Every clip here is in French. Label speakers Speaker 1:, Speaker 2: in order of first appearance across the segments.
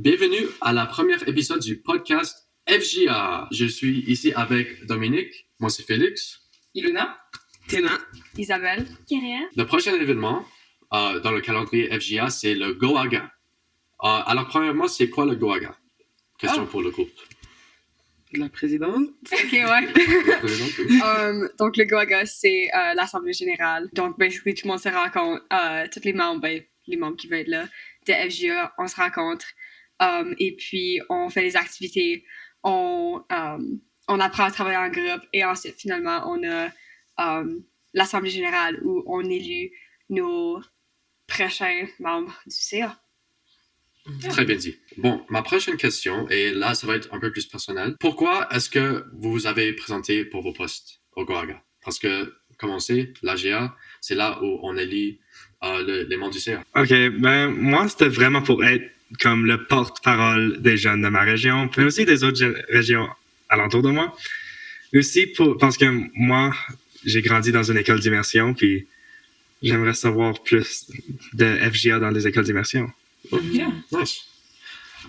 Speaker 1: Bienvenue à la première épisode du podcast FJA. Je suis ici avec Dominique, moi c'est Félix,
Speaker 2: Ilona,
Speaker 3: Téna,
Speaker 4: Isabelle,
Speaker 5: Kyria.
Speaker 1: Le prochain événement dans le calendrier FJA, c'est le Goaga. Alors premièrement, c'est quoi le Goaga? Question pour le groupe.
Speaker 3: la présidente.
Speaker 4: Ok, ouais.
Speaker 1: La présidente,
Speaker 4: Donc, le Goaga, c'est l'Assemblée générale. Donc, basically, tout le monde se rencontre. Tous les membres, les membres qui veulent être là, de FGA, on se rencontre. Et puis, on fait des activités. On apprend à travailler en groupe. Et ensuite, finalement, on a l'Assemblée générale où on élit nos prochains membres du CA.
Speaker 1: Très bien dit. Bon, ma prochaine question, et là, ça va être un peu plus personnel. Pourquoi est-ce que vous vous avez présenté pour vos postes au Goaga? Parce que, comme on sait, l'AGA, c'est là où on élit les membres du CA.
Speaker 6: OK, ben moi, c'était vraiment pour être comme le porte-parole des jeunes de ma région, mais aussi des autres régions alentour de moi. Aussi parce que moi, j'ai grandi dans une école d'immersion, puis j'aimerais savoir plus de FGA dans les écoles d'immersion.
Speaker 2: Yeah.
Speaker 1: Nice.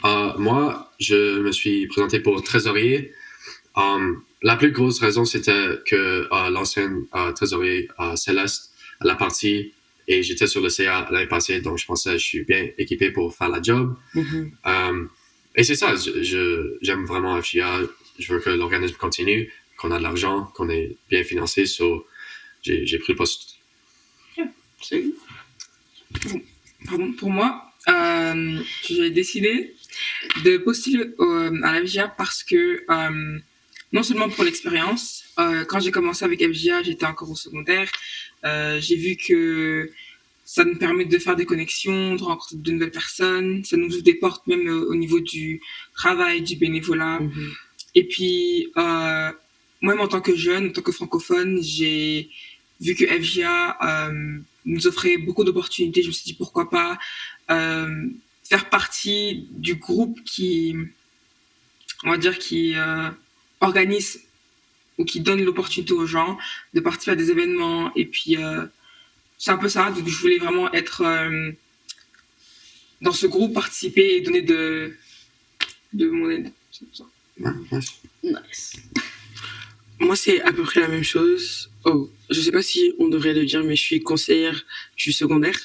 Speaker 1: Moi, je me suis présenté pour trésorier. La plus grosse raison, c'était que l'ancienne trésorier Céleste, elle a parti et j'étais sur le CA l'année passée, donc je pensais que je suis bien équipé pour faire la job. Et c'est ça, j'aime vraiment FGA. Je veux que l'organisme continue, qu'on a de l'argent, qu'on est bien financé. So, j'ai pris le poste.
Speaker 2: Pardon, pour moi, j'ai décidé de postuler à la FGA parce que, non seulement pour l'expérience, quand j'ai commencé avec FGA, j'étais encore au secondaire, j'ai vu que ça nous permet de faire des connexions, de rencontrer de nouvelles personnes, ça nous ouvre des portes même au niveau du travail, du bénévolat. Et puis, moi-même en tant que jeune, en tant que francophone, j'ai vu que FGA nous offrait beaucoup d'opportunités. Je me suis dit pourquoi pas faire partie du groupe qui, on va dire, qui organise ou qui donne l'opportunité aux gens de participer à des événements. Et puis, c'est un peu ça. Donc, je voulais vraiment être dans ce groupe, participer et donner de mon aide. C'est ça.
Speaker 4: Nice.
Speaker 3: Moi, c'est à peu près la même chose. Oh, je sais pas si on devrait le dire, mais je suis conseillère du secondaire.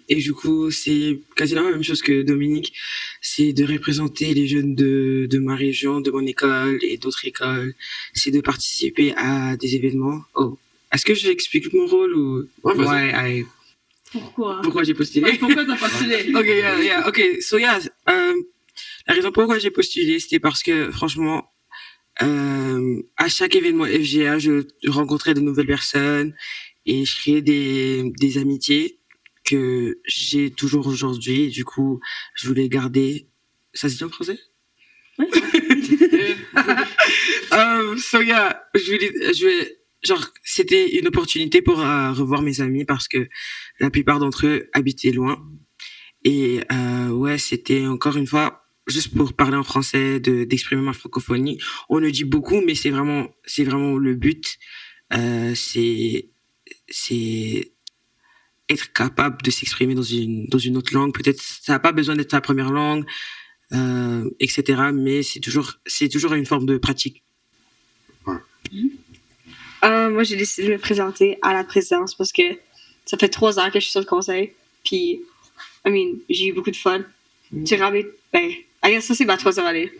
Speaker 3: Et du coup, c'est quasiment la même chose que Dominique. C'est de représenter les jeunes de ma région, de mon école et d'autres écoles. C'est de participer à des événements. Oh, est-ce que j'explique mon rôle ou
Speaker 1: Ouais,
Speaker 3: pourquoi j'ai postulé?
Speaker 4: Pourquoi t'as postulé?
Speaker 3: Okay. So yeah, la raison pourquoi j'ai postulé, c'était parce que franchement, à chaque événement FGA, je rencontrais de nouvelles personnes et je créais des amitiés que j'ai toujours aujourd'hui. Et du coup, je voulais garder. Ça se dit en français?
Speaker 4: Oui.
Speaker 3: So yeah, genre, c'était une opportunité pour revoir mes amis parce que la plupart d'entre eux habitaient loin. Et ouais, c'était encore une fois juste pour parler en français, d'exprimer ma francophonie. On le dit beaucoup, mais c'est vraiment le but. C'est être capable de s'exprimer dans une autre langue. Peut-être ça n'a pas besoin d'être sa première langue, etc. Mais c'est toujours une forme de pratique.
Speaker 4: Moi, j'ai décidé de me présenter à la présidence parce que ça fait 3 ans que je suis sur le conseil. Puis, j'ai eu beaucoup de fun. Ça, c'est ma 3e année.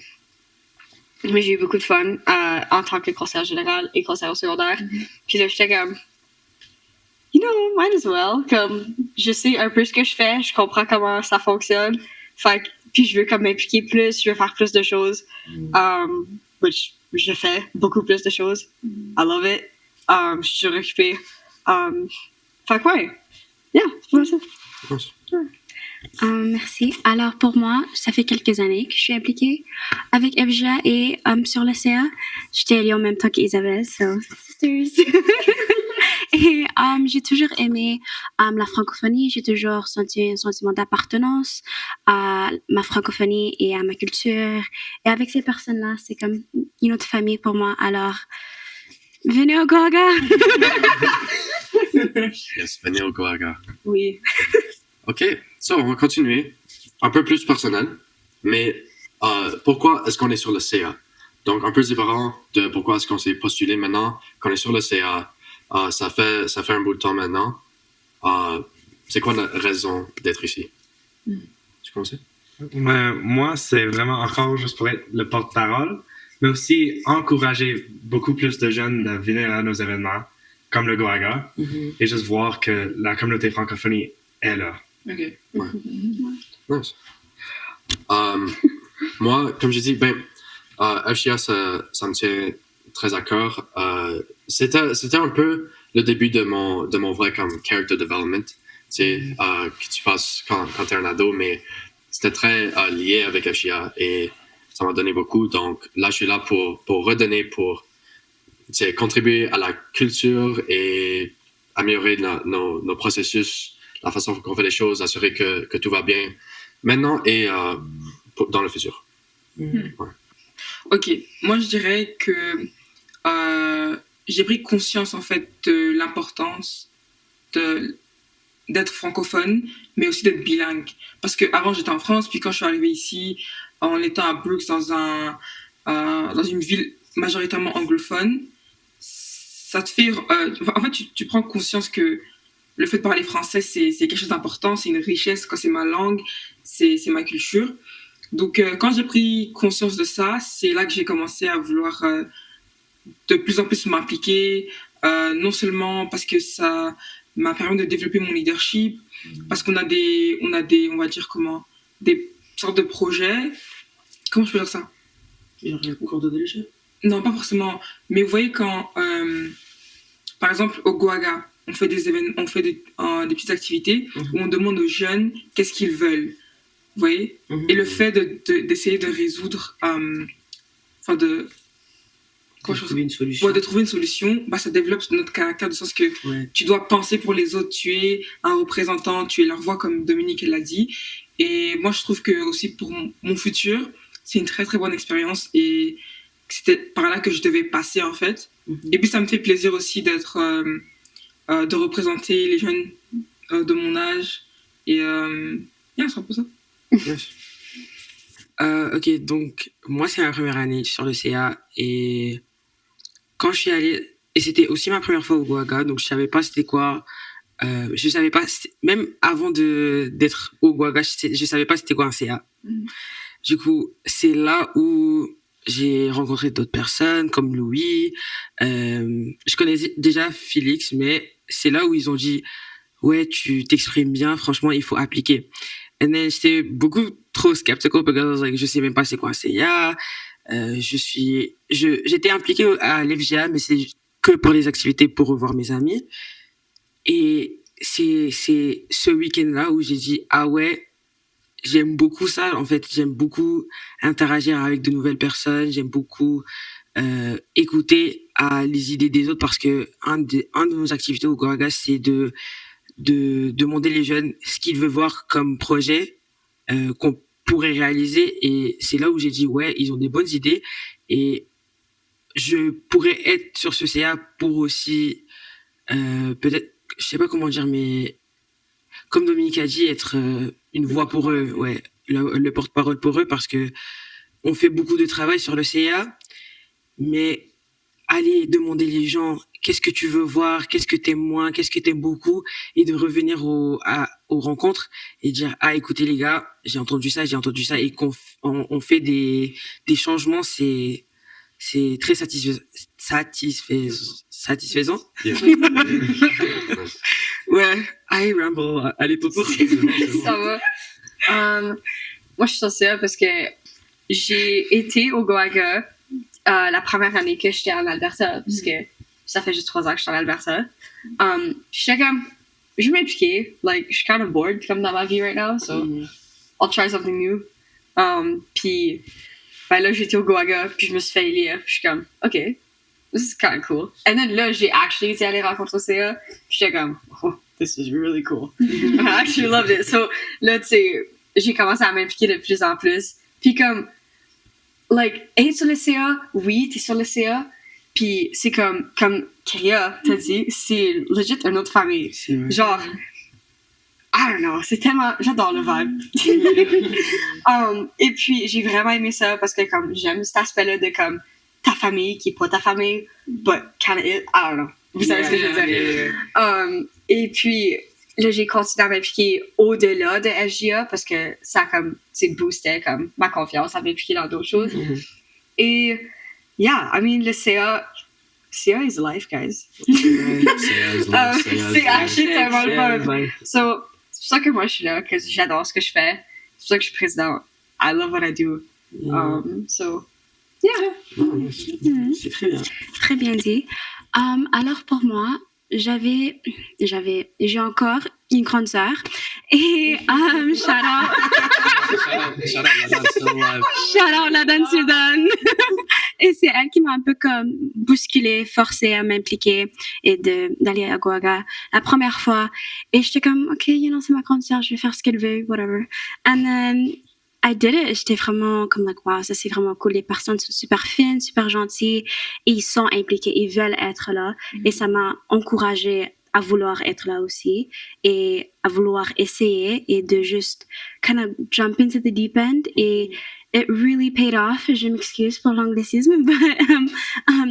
Speaker 4: Mais j'ai eu beaucoup de fun en tant que conseillère générale et conseillère au secondaire. Puis là, j'étais comme, might as well. Comme, je sais un peu ce que je fais, je comprends comment ça fonctionne. Puis je veux comme m'impliquer plus, je veux faire plus de choses. Which je fais beaucoup plus de choses. I love it. Je suis suroccupée. Ouais. Yeah, c'est pas ça.
Speaker 5: Merci. Alors, pour moi, ça fait quelques années que je suis impliquée avec FGA et sur le CA. J'étais allée en même temps qu'Isabelle, so sisters. Et j'ai toujours aimé la francophonie. J'ai toujours senti un sentiment d'appartenance à ma francophonie et à ma culture. Et avec ces personnes-là, c'est comme une autre famille pour moi. Alors, venez au Goaga!
Speaker 1: Yes, venez au Goaga.
Speaker 4: Oui.
Speaker 1: OK, so on va continuer. Un peu plus personnel. Mais pourquoi est-ce qu'on est sur le CA? Donc, un peu différent de pourquoi est-ce qu'on s'est postulé maintenant, qu'on est sur le CA. Ça fait un bout de temps maintenant. C'est quoi la raison d'être ici? Tu commences?
Speaker 6: Moi, c'est vraiment encore juste pour être le porte-parole, mais aussi encourager beaucoup plus de jeunes de venir à nos événements, comme le Goaga, et juste voir que la communauté francophonie est là.
Speaker 2: Ok.
Speaker 1: Nice. Moi, comme j'ai dit, FGA, ça me tient très à cœur. C'était un peu le début de mon vrai comme character development, que tu passes quand tu es un ado, mais c'était très lié avec FGA et ça m'a donné beaucoup. Donc là, je suis là pour redonner, pour contribuer à la culture et améliorer nos processus, la façon qu'on fait les choses, assurer que tout va bien maintenant et dans le futur. Ouais.
Speaker 2: Ok, moi je dirais que j'ai pris conscience en fait de l'importance d'être francophone, mais aussi d'être bilingue. Parce qu'avant j'étais en France, puis quand je suis arrivée ici, en étant à Brooks dans une ville majoritairement anglophone, ça te fait... en fait, tu prends conscience que le fait de parler français, c'est quelque chose d'important, c'est une richesse, quand c'est ma langue, c'est ma culture. Donc, quand j'ai pris conscience de ça, c'est là que j'ai commencé à vouloir de plus en plus m'impliquer, non seulement parce que ça m'a permis de développer mon leadership, parce qu'on a des, on va dire comment, des sortes de projets. Comment je peux dire ça?
Speaker 3: Genre un concours de leadership?
Speaker 2: Non, pas forcément. Mais vous voyez quand, par exemple, au Goaga, on fait des événements, on fait des petites activités où on demande aux jeunes qu'est-ce qu'ils veulent. Vous voyez? Et le fait d'essayer de résoudre, de
Speaker 3: trouver une solution.
Speaker 2: Ouais, de trouver une solution, ça développe notre caractère, de sens que tu dois penser pour les autres, tu es un représentant, tu es leur voix, comme Dominique l'a dit. Et moi, je trouve que aussi pour mon futur, c'est une très très bonne expérience et c'était par là que je devais passer en fait. Et puis ça me fait plaisir aussi d'être, de représenter les jeunes de mon âge et c'est un peu ça.
Speaker 1: Yes.
Speaker 3: Ok, donc moi c'est ma première année sur le CA et quand je suis allée, et c'était aussi ma première fois au Goaga, donc je savais pas c'était quoi, je savais pas, même avant d'être au Goaga, je savais pas c'était quoi un CA. Du coup, c'est là où j'ai rencontré d'autres personnes comme Louis, je connaissais déjà Félix, mais c'est là où ils ont dit ouais, tu t'exprimes bien, franchement, il faut appliquer. And then j'étais beaucoup trop skeptical because I was like, je sais même pas c'est quoi un CIA. J'étais impliquée à l'FGA, mais c'est que pour les activités pour revoir mes amis. Et c'est ce week-end-là où j'ai dit, ah ouais, j'aime beaucoup ça. En fait, j'aime beaucoup interagir avec de nouvelles personnes. J'aime beaucoup écouter les idées des autres parce que un de nos activités au Goaga, c'est de demander les jeunes ce qu'ils veulent voir comme projet qu'on pourrait réaliser, et c'est là où j'ai dit ouais, ils ont des bonnes idées et je pourrais être sur ce CA pour aussi peut-être, je sais pas comment dire, mais comme Dominique a dit, être une voix pour eux, ouais, le porte-parole pour eux, parce que on fait beaucoup de travail sur le CA, mais aller demander les gens qu'est-ce que tu veux voir, qu'est-ce que t'aimes moins, qu'est-ce que t'aimes beaucoup, et de revenir aux rencontres et dire ah écoutez les gars, j'ai entendu ça, et qu'on fait des changements, c'est très satisfaisant.
Speaker 1: Yeah.
Speaker 3: Ouais, I ramble, allez Toto.
Speaker 4: Ça va. Moi, je suis censée parce que j'ai été au Goaga la première année que j'étais en Alberta, parce que ça fait juste 3 ans que je suis en Alberta. J'étais comme, je vais m'impliquer, like, je suis kind of bored comme dans ma vie right now, so I'll try something new. Puis, là, j'étais au Goaga, puis je me suis fait élire, puis je suis comme, OK, this is kind of cool. And then là, j'ai actually été aller rencontrer CA, puis j'étais comme, oh, this is really cool. I actually loved it. So, là, tu sais, j'ai commencé à m'impliquer de plus en plus. Puis comme, like, être sur le CA, oui, t'es sur le CA, puis c'est comme Kyria t'a dit, c'est legit une autre famille. Genre, I I don't know, c'est tellement, j'adore le vibe. Et puis j'ai vraiment aimé ça parce que comme j'aime cet aspect-là de comme ta famille qui est pas ta famille, but kind of it, I don't know. Vous savez ce que je veux dire? Et puis là j'ai continué à m'impliquer au-delà de FGA parce que ça comme boostait comme ma confiance à m'impliquer dans d'autres choses. Et yeah, I mean le CA is life, guys. C'est actually tellement le fun. So, c'est pour ça que moi je suis là, que j'adore ce que je fais. C'est pour ça que je suis présidente. I love what I do. So, yeah.
Speaker 3: C'est très bien.
Speaker 5: Très bien dit. Alors pour moi, j'ai encore une grande sœur et shout out Ladan Sudan. Et c'est elle qui m'a un peu comme bousculée, forcée à m'impliquer et d'aller à Gouaga la première fois. Et j'étais comme, ok, c'est ma grande sœur, je vais faire ce qu'elle veut, whatever. And then I did it. J'étais vraiment comme, like, wow, ça c'est vraiment cool. Les personnes sont super fines, super gentilles et ils sont impliqués, ils veulent être là. Et ça m'a encouragée à vouloir être là aussi et à vouloir essayer et de juste kind of jump into the deep end. Et it really paid off. Je m'excuse pour l'anglicisme, but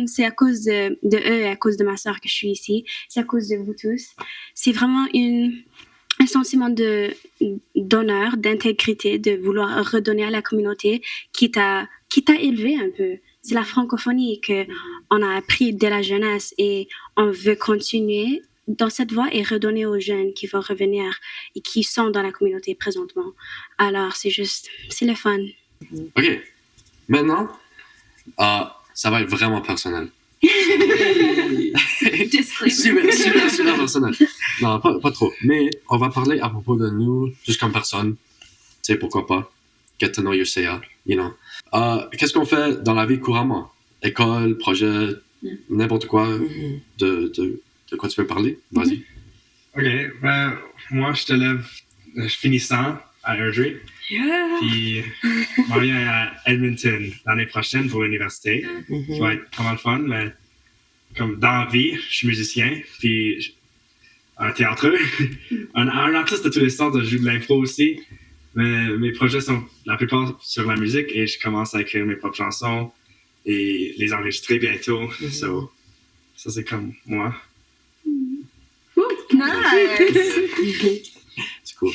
Speaker 5: c'est à cause de eux et à cause de ma sœur que je suis ici. C'est à cause de vous tous. C'est vraiment un sentiment d'honneur, d'intégrité, de vouloir redonner à la communauté qui t'a élevé un peu. C'est la francophonie qu'on a appris dès la jeunesse et on veut continuer dans cette voie et redonner aux jeunes qui vont revenir et qui sont dans la communauté présentement. Alors, c'est le fun.
Speaker 1: OK. Maintenant, ça va être vraiment personnel. super personnel. Non, pas trop. Mais on va parler à propos de nous, juste comme personne. Tu sais, pourquoi pas. Get to know your CA, qu'est-ce qu'on fait dans la vie couramment? École, projet, n'importe quoi. De quoi tu veux parler? Vas-y.
Speaker 6: OK. Ben, moi, je te lève finissant à Airdrie.
Speaker 4: Yeah.
Speaker 6: Puis, je m'en viens à Edmonton l'année prochaine pour l'université. Ça va être vraiment le fun, mais comme dans la vie, je suis musicien, puis un théâtreux. un artiste de tous les sens, je joue de l'impro aussi. Mais mes projets sont la plupart sur la musique et je commence à écrire mes propres chansons et les enregistrer bientôt. So, ça, c'est comme moi.
Speaker 4: Nice.
Speaker 1: C'est cool.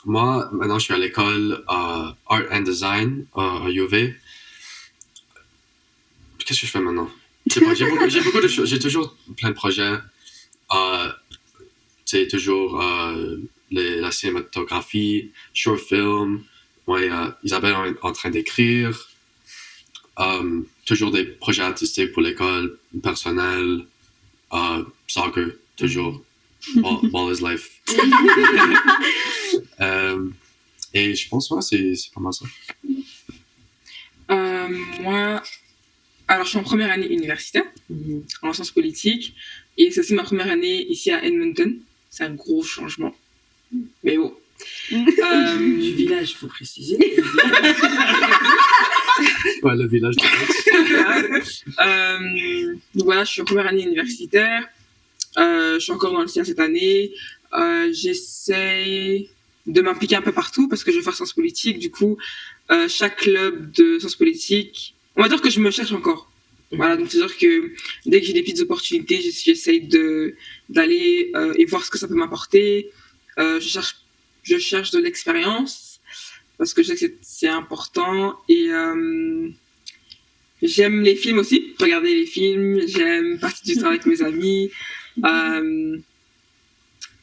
Speaker 1: Moi, maintenant, je suis à l'école Art and Design à UV. Qu'est-ce que je fais maintenant? J'ai beaucoup de choses. J'ai toujours plein de projets. C'est toujours la cinématographie, short film. Moi et Isabelle est en train d'écrire. Toujours des projets artistiques pour l'école, personnel, soccer, toujours. Ball is life. Et je pense que c'est pas mal ça.
Speaker 2: Moi, alors je suis en première année universitaire en sciences politiques et c'est aussi ma première année ici à Edmonton. C'est un gros changement, mais bon.
Speaker 3: Du village, il faut préciser.
Speaker 1: Ouais, le village de
Speaker 2: Donc voilà, je suis en première année universitaire. Je suis encore dans le CA cette année. J'essaie de m'impliquer un peu partout parce que je veux faire sciences politiques. Du coup, chaque club de sciences politiques, on va dire que je me cherche encore. Voilà, donc c'est-à-dire que dès que j'ai des petites opportunités, j'essaie d'aller et voir ce que ça peut m'apporter. Je cherche de l'expérience parce que je sais que c'est important et j'aime les films aussi, regarder les films, j'aime passer du temps avec mes amis.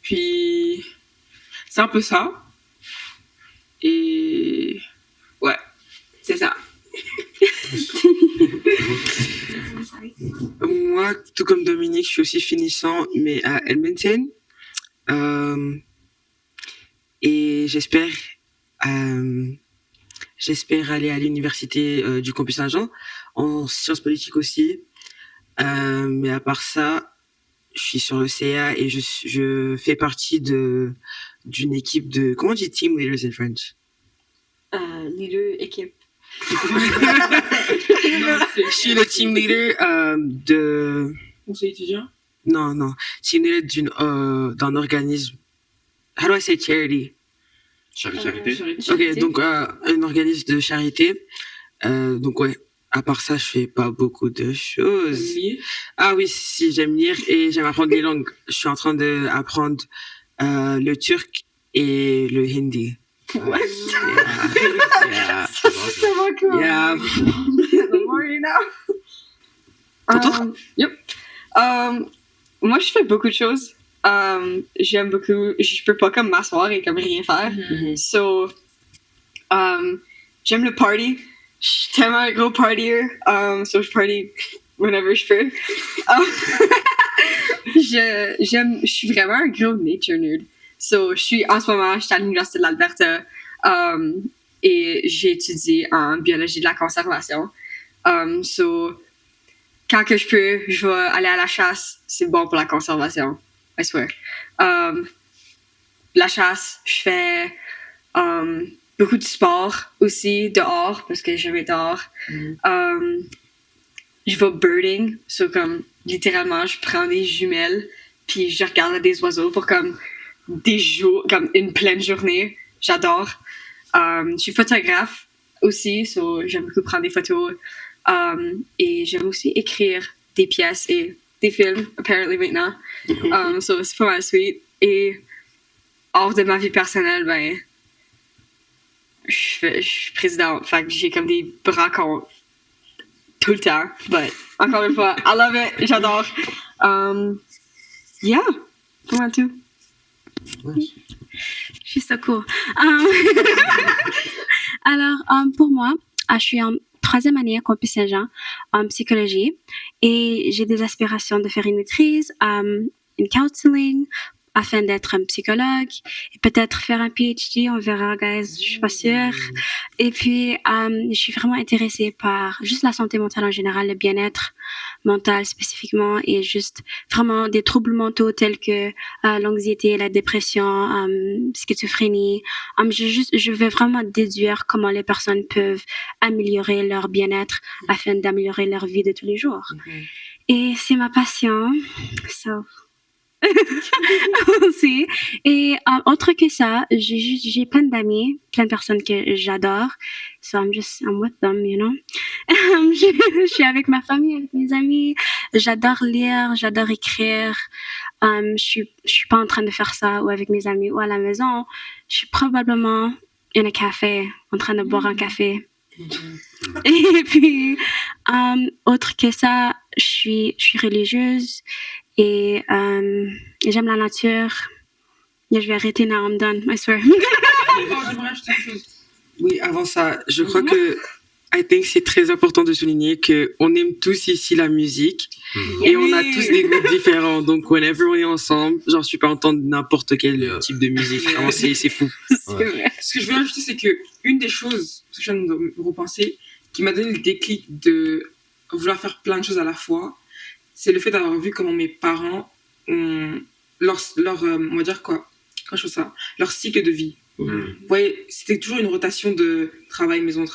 Speaker 2: Puis c'est un peu ça. Et ouais, c'est ça.
Speaker 3: Moi, tout comme Dominique, je suis aussi finissant, mais à Edmonton. Et j'espère aller à l'université du Campus Saint-Jean, en sciences politiques aussi. Mais à part ça, je suis sur le CA et je fais partie d'une équipe de... Comment on dit team leaders in French?
Speaker 4: Leader, équipe.
Speaker 3: Je suis le team leader de...
Speaker 2: Conseil étudiant?
Speaker 3: Non, team leader d'un organisme how do I say charity?
Speaker 6: Charité.
Speaker 3: Ok, donc un organisme de charité. Donc ouais, à part ça, je fais pas beaucoup de choses. Ah oui, si, j'aime lire et j'aime apprendre les langues. Je suis en train d'apprendre le turc et le hindi.
Speaker 4: What?
Speaker 1: Yeah.
Speaker 4: So cool.
Speaker 3: Yeah.
Speaker 4: The more you know. Yep. Moi, je fais beaucoup de choses. J'aime beaucoup. Je peux pas comme m'asseoir et comme rien faire.
Speaker 3: Mhm.
Speaker 4: So, j'aime le party. Je suis tellement un gros partier. So, je party whenever je peux. Je suis vraiment un gros nature nerd. So, en ce moment, je suis à l'Université de l'Alberta et j'étudie en biologie de la conservation. So, quand que je peux, je vais aller à la chasse. C'est bon pour la conservation. I swear. La chasse, je fais beaucoup de sport aussi dehors parce que j'aime être dehors. Je vais birding, so comme littéralement je prends des jumelles puis je regarde des oiseaux pour comme des jours, comme une pleine journée. J'adore. Je suis photographe aussi, so j'aime beaucoup prendre des photos. Et j'aime aussi écrire des pièces et des films, apparently maintenant. So c'est pas mal sweet. Et hors de ma vie personnelle, ben, je suis présidente. Fait que j'ai comme des rencontres tout le temps. But, encore une fois, I love it. J'adore. Yeah. Pas mal tout.
Speaker 5: She's so cool. Alors, pour moi, je suis en 3e année à Campus Saint-Jean en psychologie et j'ai des aspirations de faire une maîtrise, une counseling afin d'être un psychologue et peut-être faire un PhD, on verra, guys, je suis pas sûre. Et puis, je suis vraiment intéressée par juste la santé mentale en général, le bien-être mental spécifiquement et juste vraiment des troubles mentaux tels que l'anxiété, la dépression, schizophrénie. Je veux vraiment déduire comment les personnes peuvent améliorer leur bien-être afin d'améliorer leur vie de tous les jours. Et c'est ma passion. So. aussi. Et autre que ça, j'ai plein d'amis, plein de personnes que j'adore. So I'm with them, you know. Je suis avec ma famille, avec mes amis. J'adore lire, j'adore écrire. Je suis pas en train de faire ça ou avec mes amis ou à la maison. Je suis probablement in a café, en train de boire un café. Et puis, autre que ça, je suis religieuse. Et j'aime la nature. Et je vais arrêter now, I'm done, I swear.
Speaker 2: J'aimerais ajouter quelque chose.
Speaker 3: Oui, avant ça, je crois que I think c'est très important de souligner qu'on aime tous ici la musique et on a tous des goûts différents. Donc, whenever on est ensemble, genre, je peux entendre n'importe quel type de musique. Vraiment, c'est fou.
Speaker 2: Ouais. Ce que je veux ajouter, c'est que une des choses, parce que je viens de me repenser, qui m'a donné le déclic de vouloir faire plein de choses à la fois, c'est le fait d'avoir vu comment mes parents ont leur on va dire quoi, quand je fais ça, leur cycle de vie. Vous voyez, c'était toujours une rotation de travail-maison.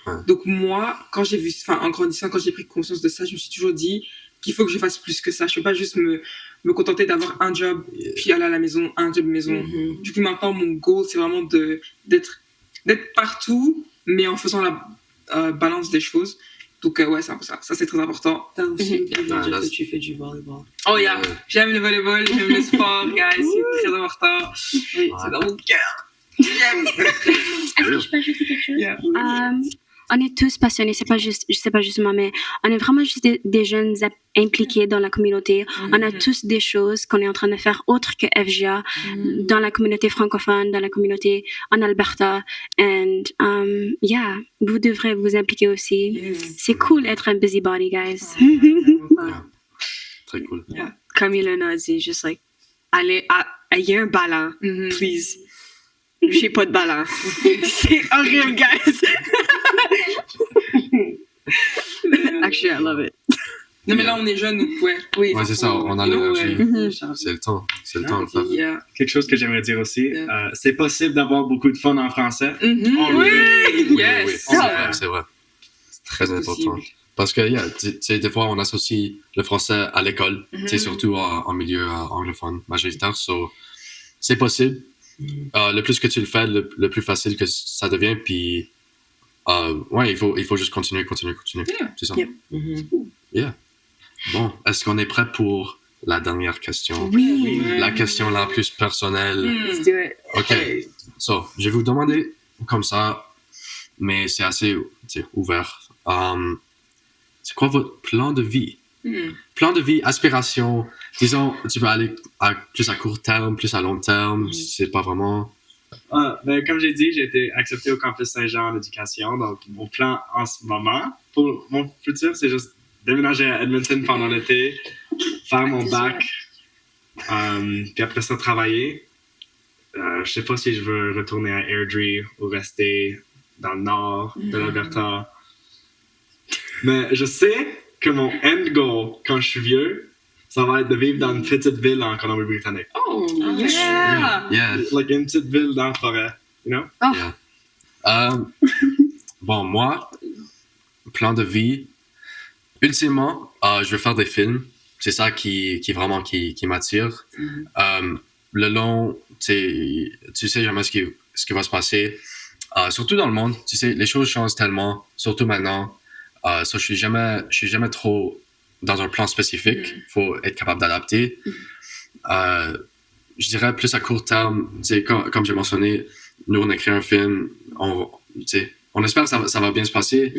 Speaker 2: Ouais. Donc moi, quand j'ai vu, en grandissant, quand j'ai pris conscience de ça, je me suis toujours dit qu'il faut que je fasse plus que ça. Je peux pas juste me contenter d'avoir un job, puis aller à la maison, un job maison. Du coup, maintenant, mon goal, c'est vraiment d'être partout, mais en faisant la balance des choses. Donc, ouais, c'est un peu ça. Ça, c'est très important.
Speaker 3: T'as aussi oublié de dire que tu fais du volleyball.
Speaker 2: Oh, yeah. J'aime le volleyball, j'aime le sport, guys. C'est très important. Oui, c'est dans mon cœur. J'aime.
Speaker 5: Est-ce que je peux ajouter quelque chose?
Speaker 2: Yeah.
Speaker 5: On est tous passionnés, c'est pas juste moi, mais on est vraiment juste des jeunes impliqués dans la communauté. On a tous des choses qu'on est en train de faire autres que FGA dans la communauté francophone, dans la communauté en Alberta. And yeah, vous devrez vous impliquer aussi. C'est cool d'être un busybody, guys.
Speaker 1: Très cool.
Speaker 4: Yeah. Comme Ilona a dit, juste like, allez, il y a un ballon, please. J'ai pas de ballon. C'est horrible, guys. Actually, I love it.
Speaker 2: Non, mais là, on est jeunes, donc ouais.
Speaker 1: Oui, c'est ça, on a l'énergie. C'est le temps de le faire.
Speaker 2: Yeah.
Speaker 6: Quelque chose que j'aimerais dire aussi, c'est possible d'avoir beaucoup de fun en français.
Speaker 2: Oui, yes.
Speaker 1: C'est vrai. C'est très important. Parce que, tu sais, des fois, on associe le français à l'école, tu sais, surtout en milieu anglophone majoritaire. So, c'est possible. Le plus que tu le fais, le plus facile que ça devient. Puis, ouais, il faut juste continuer.
Speaker 2: Yeah.
Speaker 1: C'est ça.
Speaker 4: Yeah.
Speaker 1: Yeah. Bon, est-ce qu'on est prêt pour la dernière question?
Speaker 4: Oui.
Speaker 1: La question la plus personnelle.
Speaker 4: Let's do it.
Speaker 1: OK. So, je vais vous demander comme ça, mais c'est assez ouvert. C'est quoi votre plan de vie? Plan de vie, aspiration. Disons, tu peux aller plus à court terme, plus à long terme. C'est pas vraiment...
Speaker 6: Ben, comme j'ai dit, j'ai été accepté au campus Saint-Jean en éducation. Donc, mon plan en ce moment, pour mon futur, c'est juste déménager à Edmonton pendant l'été, faire mon bac, puis après ça, travailler. Je sais pas si je veux retourner à Airdrie ou rester dans le nord de l'Alberta. Mais je sais que mon end goal, quand je suis vieux, ça va être de vivre dans une petite ville en Colombie-Britannique.
Speaker 2: Oh,
Speaker 4: Yeah.
Speaker 1: Yeah.
Speaker 6: Like une petite ville dans la forêt, you know?
Speaker 1: Bon, moi, plan de vie, ultimement, je veux faire des films. C'est ça qui vraiment qui m'attire. Le long, tu sais jamais ce qui va se passer. Surtout dans le monde, tu sais, les choses changent tellement, surtout maintenant. Je suis jamais trop dans un plan spécifique. Faut être capable d'adapter. Je dirais plus à court terme, tu sais, comme j'ai mentionné, nous on écrit un film, on espère que ça va bien se passer,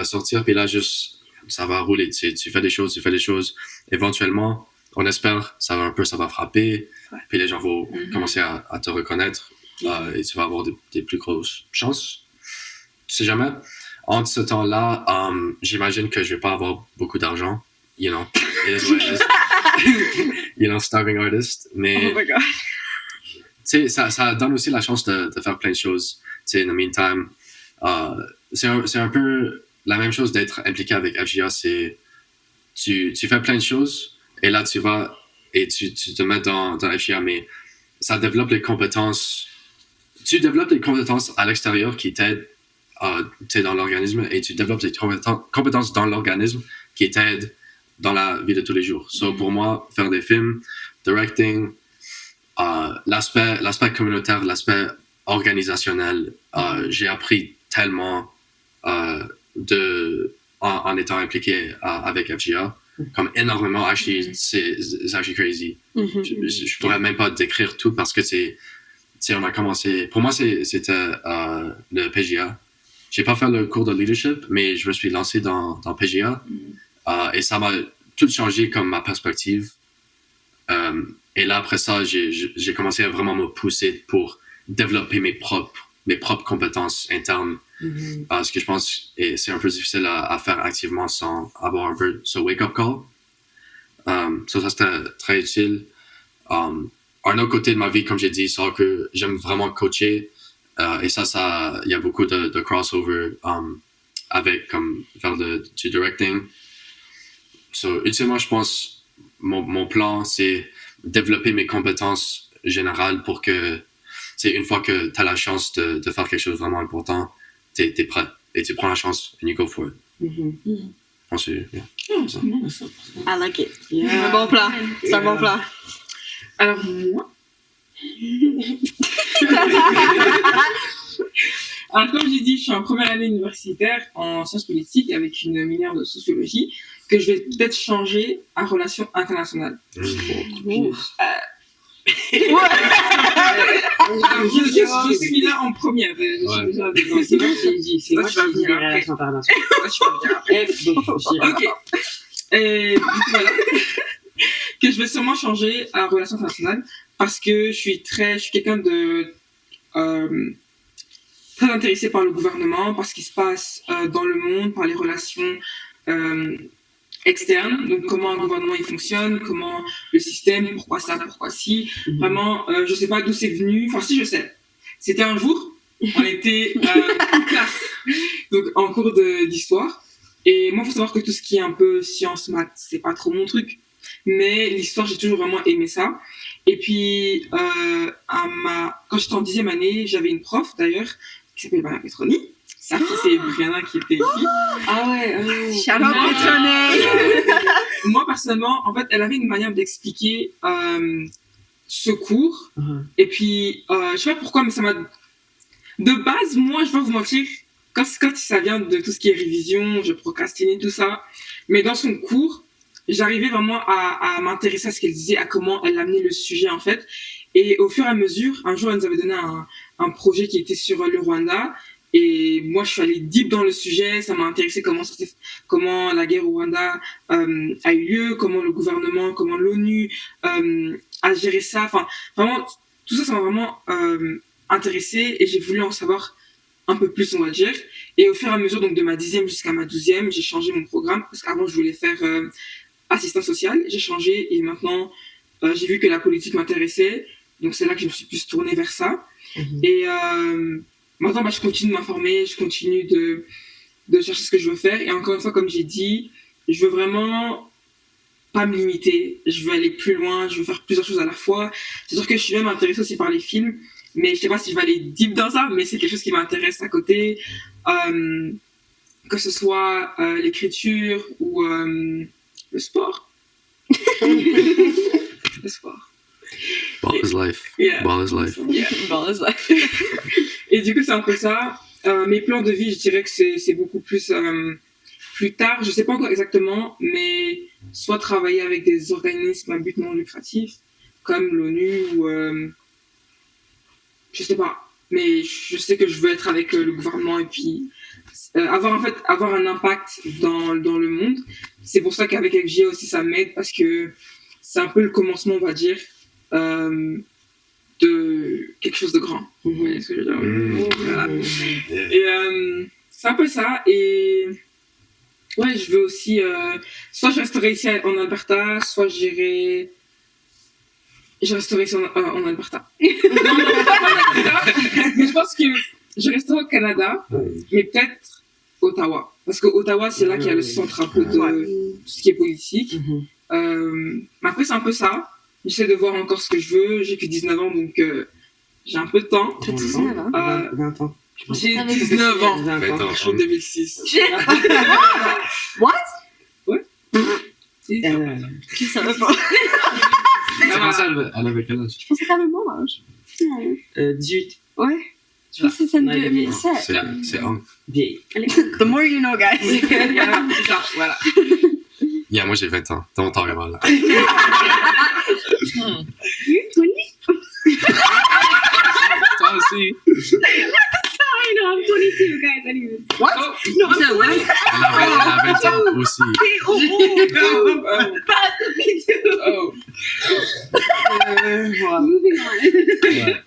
Speaker 1: sortir, puis là juste ça va rouler. Tu fais des choses. Éventuellement, on espère ça va frapper, puis les gens vont commencer à te reconnaître et tu vas avoir des plus grosses chances. Tu sais jamais. Entre ce temps-là, j'imagine que je vais pas avoir beaucoup d'argent. You know, it is what it is. You know, starving artist. Mais,
Speaker 4: Oh my god.
Speaker 1: tu sais, ça donne aussi la chance de faire plein de choses. Tu sais, in the meantime, c'est un peu la même chose d'être impliqué avec FGA. C'est, tu fais plein de choses et là, tu vas et tu te mets dans FGA, mais ça développe les compétences. Tu développes les compétences à l'extérieur qui t'aident dans l'organisme et tu développes les compétences dans l'organisme qui t'aident dans la vie de tous les jours. So, pour moi, faire des films, directing, l'aspect communautaire, l'aspect organisationnel, j'ai appris tellement en étant impliqué avec FGA, comme énormément. Actually, c'est actually crazy. Je pourrais même pas décrire tout parce que on a commencé. Pour moi, c'était le PGA. J'ai pas fait le cours de leadership, mais je me suis lancé dans PGA. Et ça m'a tout changé comme ma perspective. Et là, après ça, j'ai commencé à vraiment me pousser pour développer mes propres compétences internes. Ce que je pense, et c'est un peu difficile à faire activement sans avoir un peu ce wake-up call. Ça, c'était très utile. Un autre côté de ma vie, comme j'ai dit, c'est que j'aime vraiment coacher. Et ça, il y a beaucoup de crossover avec comme faire du directing. So, ultimement, je pense mon plan, c'est développer mes compétences générales pour que, une fois que tu as la chance de faire quelque chose de vraiment important, tu es prêt et tu prends la chance and you go for it. Je pense que c'est ça.
Speaker 4: I like it.
Speaker 3: Yeah.
Speaker 4: C'est un bon plan. C'est un bon plan.
Speaker 2: Alors, moi. Alors, comme j'ai dit, je suis en première année universitaire en sciences politiques avec une mineure de sociologie que je vais peut-être changer à relations internationales. Je suis là en première.
Speaker 3: C'est moi qui vais venir à la relation internationale.
Speaker 2: Ok. Du coup, voilà. Que je vais sûrement changer à relations internationales parce que je suis quelqu'un de très intéressé par le gouvernement, par ce qui se passe dans le monde, par les relations externes, donc comment un gouvernement il fonctionne, comment le système, pourquoi ça, pourquoi ci. Vraiment, je sais pas d'où c'est venu. Enfin, si je sais. C'était un jour, on était en classe, donc en cours d'histoire. Et moi, il faut savoir que tout ce qui est un peu sciences, maths, c'est pas trop mon truc. Mais l'histoire, j'ai toujours vraiment aimé ça. Et puis, quand j'étais en 10e année, j'avais une prof d'ailleurs, qui s'appelle Brianna Petroni. Sa fille, c'est Brianna qui était ici.
Speaker 3: Ah ouais.
Speaker 4: Shout out Petronet.
Speaker 2: Moi, personnellement, en fait, elle avait une manière d'expliquer ce cours.
Speaker 3: Mhm.
Speaker 2: Et puis, je sais pas pourquoi, mais ça m'a... De base, moi, je vais pas vous mentir, quand ça vient de tout ce qui est révision, je procrastinais, tout ça. Mais dans son cours, j'arrivais vraiment à m'intéresser à ce qu'elle disait, à comment elle amenait le sujet, en fait. Et au fur et à mesure, un jour, elle nous avait donné un projet qui était sur le Rwanda. Et moi, je suis allée deep dans le sujet. Ça m'a intéressé comment la guerre au Rwanda a eu lieu, comment le gouvernement, comment l'ONU a géré ça. Enfin, vraiment, tout ça, ça m'a vraiment intéressée et j'ai voulu en savoir un peu plus, on va dire. Et au fur et à mesure, donc de ma 10e jusqu'à ma 12e, j'ai changé mon programme parce qu'avant, je voulais faire assistant social. J'ai changé et maintenant, j'ai vu que la politique m'intéressait. Donc, c'est là que je me suis plus tournée vers ça. Et maintenant, bah, je continue de m'informer, je continue de chercher ce que je veux faire. Et encore une fois, comme j'ai dit, je veux vraiment pas me limiter. Je veux aller plus loin, je veux faire plusieurs choses à la fois. C'est sûr que je suis même intéressée aussi par les films. Mais je sais pas si je vais aller deep dans ça, mais c'est quelque chose qui m'intéresse à côté. Que ce soit l'écriture ou le sport. Le sport.
Speaker 1: Ball is life.
Speaker 2: Yeah.
Speaker 1: Ball is life.
Speaker 2: Yeah.
Speaker 4: Bon, c'est ça.
Speaker 2: Et du coup, c'est un peu ça. Mes plans de vie, je dirais que c'est beaucoup plus tard. Je sais pas encore exactement, mais soit travailler avec des organismes à but non lucratif, comme l'ONU ou... je sais pas. Mais je sais que je veux être avec le gouvernement et puis avoir un impact dans le monde. C'est pour ça qu'avec FJ aussi, ça m'aide parce que c'est un peu le commencement, on va dire, de quelque chose de grand. Vous voyez ce que je veux dire? Voilà. Et c'est un peu ça. Et ouais, je veux aussi... soit je resterai ici en Alberta, soit je resterai ici en Alberta. Non, pas en Alberta. Mais je pense que je resterai au Canada, mais peut-être Ottawa. Parce que Ottawa, c'est là qu'il y a le centre un peu de tout ce qui est politique. Mais après, c'est un peu ça. J'essaie de voir encore ce que je veux. J'ai que 19 ans, donc j'ai un peu de temps.
Speaker 4: T'as 19 ans?
Speaker 3: 20 ans.
Speaker 2: J'ai 19 ans.
Speaker 3: 20 ans.
Speaker 2: Je suis en 2006.
Speaker 4: What?
Speaker 2: Ouais. Si.
Speaker 4: Je savais pas.
Speaker 1: C'est pour ça, elle avait quel âge?
Speaker 5: Je pensais quand même mon âge.
Speaker 3: 18.
Speaker 5: Ouais. Je pensais que c'était
Speaker 3: Ouais,
Speaker 5: 2007.
Speaker 1: C'est un.
Speaker 3: Vieille.
Speaker 4: The more you know, guys.
Speaker 2: Voilà, c'est ça, voilà.
Speaker 1: Yeah, moi j'ai 20 ans. Dans mon temps, mal. Toi aussi.
Speaker 5: I know, I'm 22, guys, anyways.
Speaker 2: Oh,
Speaker 3: Non, c'est vrai.
Speaker 1: Elle a 20 ans aussi.
Speaker 2: oh.
Speaker 5: Moving on.
Speaker 1: Ouais.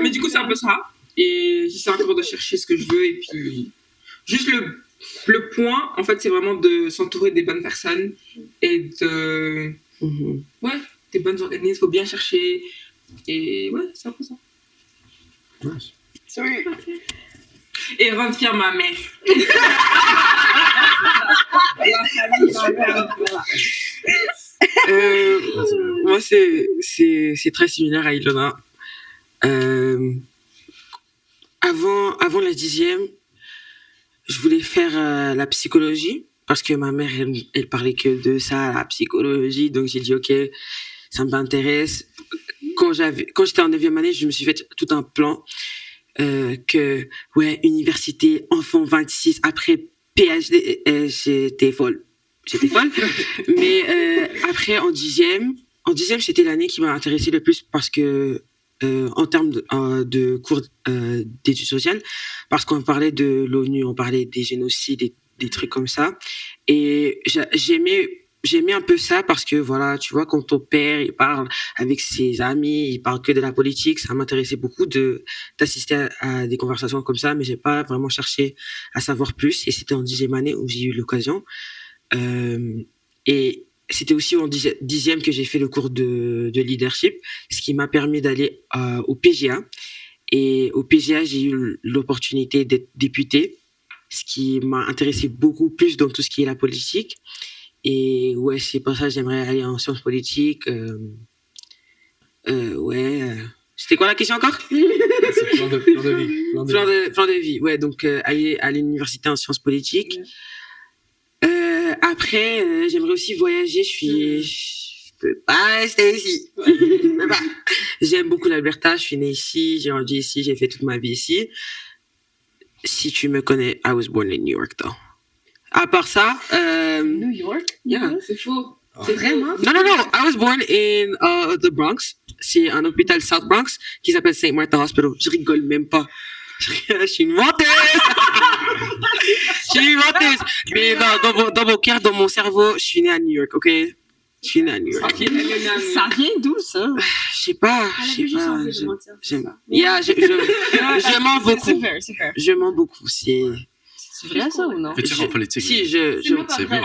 Speaker 2: Mais du coup, c'est un peu ça. Et j'essaie encore de chercher ce que je veux. Et puis, juste le point, en fait, c'est vraiment de s'entourer des bonnes personnes et des bonnes organismes. Il faut bien chercher. Et ouais, c'est un peu ça.
Speaker 1: Nice.
Speaker 4: Sorry.
Speaker 2: Et rendre fière ma mère. La famille, ma mère, voilà.
Speaker 3: Moi, c'est très similaire à Ilona. Avant la 10e, je voulais faire la psychologie parce que ma mère, elle parlait que de ça, la psychologie. Donc, j'ai dit, OK, ça m'intéresse. Quand j'étais en 9e année, je me suis fait tout un plan que, ouais, université, enfant 26, après PhD, j'étais folle. Mais après, en 10e, c'était l'année qui m'a intéressée le plus parce que, en termes de cours d'études sociales, parce qu'on parlait de l'ONU, on parlait des génocides, des trucs comme ça. Et j'aimais un peu ça parce que, voilà, tu vois, quand ton père, il parle avec ses amis, il parle que de la politique, ça m'intéressait beaucoup d'assister à des conversations comme ça, mais j'ai pas vraiment cherché à savoir plus. Et c'était en 10e année où j'ai eu l'occasion. Et c'était aussi en 10e que j'ai fait le cours de leadership, ce qui m'a permis d'aller au PGA. Et au PGA, j'ai eu l'opportunité d'être députée, ce qui m'a intéressé beaucoup plus dans tout ce qui est la politique. Et ouais, c'est pour ça que j'aimerais aller en sciences politiques. C'était quoi la question encore?
Speaker 1: C'est plan de vie.
Speaker 3: Plan de vie, ouais. Donc, aller à l'université en sciences politiques. Après, j'aimerais aussi voyager. peux pas rester ici. Je peux pas. J'aime beaucoup l'Alberta, je suis née ici, j'ai grandi ici, j'ai fait toute ma vie ici. Si tu me connais, I was born in New York, though. À part ça,
Speaker 4: New York?
Speaker 3: yeah.
Speaker 2: C'est faux.
Speaker 4: C'est vraiment?
Speaker 3: Non, I was born in the Bronx. C'est un hôpital South Bronx qui s'appelle St. Martha Hospital. Je rigole même pas. Je suis une menteuse! Je suis une menteuse! Mais dans mon cœur, dans mon cerveau, je suis née à New York, ok? Je suis née à New York.
Speaker 4: Ça vient d'où, ça?
Speaker 3: Je sais pas, je sais pas. Yeah, je mens beaucoup.
Speaker 4: C'est fair, c'est fair.
Speaker 3: Je mens beaucoup. C'est
Speaker 4: vrai, ça, ou non?
Speaker 1: Futur en politique.
Speaker 3: Si,
Speaker 1: C'est beau, ouais.